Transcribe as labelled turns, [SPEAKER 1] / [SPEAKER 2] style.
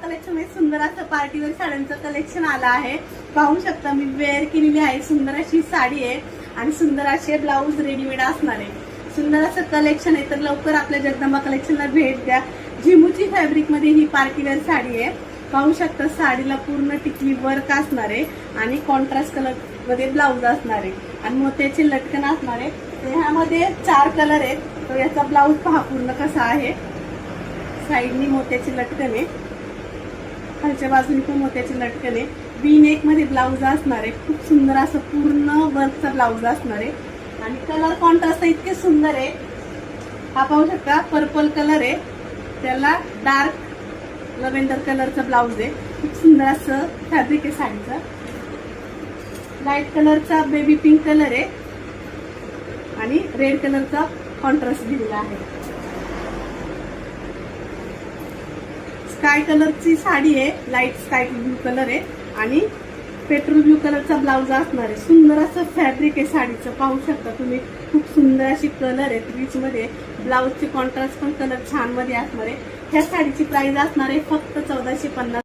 [SPEAKER 1] Collection मध्ये सुंदर असं पार्टीवेअर साड्यांचं कलेक्शन आलं आहे. पाहू शकता मी वेअर केलेली आहे. सुंदर अशी साडी आहे आणि सुंदर असे ब्लाऊज रेडीमेड असणार आहे. सुंदर असं कलेक्शन आहे. तर लवकर आपल्या जगदंबा कलेक्शनला भेट द्या. झिमुची फॅब्रिक मध्ये ही पार्टीवेअर साडी आहे. पाहू शकता साडीला पूर्ण टिकली वर्क असणार आहे आणि कॉन्ट्रास्ट कलर मध्ये ब्लाऊज असणार आहे आणि मोत्याचे लटकन असणार आहे. ह्यामध्ये 4 कलर आहेत. तर याचा ब्लाऊज पहा पूर्ण कसा आहे. साईडनी मोत्याचे लटकन आहे, खालच्या बाजूने पण मोत्याचे लटकन आहे. वी नेक मध्ये ब्लाऊज असणार आहे. खूप सुंदर असं पूर्ण वर्कचा ब्लाऊज असणार आहे आणि कलर कॉन्ट्रास्ट इतके सुंदर आहे. हा पाहू शकता पर्पल कलर आहे, त्याला डार्क लव्हेंडर कलरचा ब्लाऊज आहे. खूप सुंदर असं फॅब्रिक आहे साडीचं. लाईट कलरचा बेबी पिंक कलर आहे आणि रेड कलरचा कॉन्ट्रास्ट दिलेला आहे. स्काय कलरची साडी आहे, लाईट स्काय ब्लू कलर आहे आणि पेट्रोल ब्लू कलरचा ब्लाऊज असणार आहे. सुंदर असं फॅब्रिक आहे साडीचं. पाहू शकता तुम्ही खूप सुंदर अशी कलर आहेत रिच मध्ये. ब्लाऊजचे कॉन्ट्रास्ट पण कलर छान मध्ये असणार आहे. ह्या साडीची प्राइस असणार आहे फक्त 1450.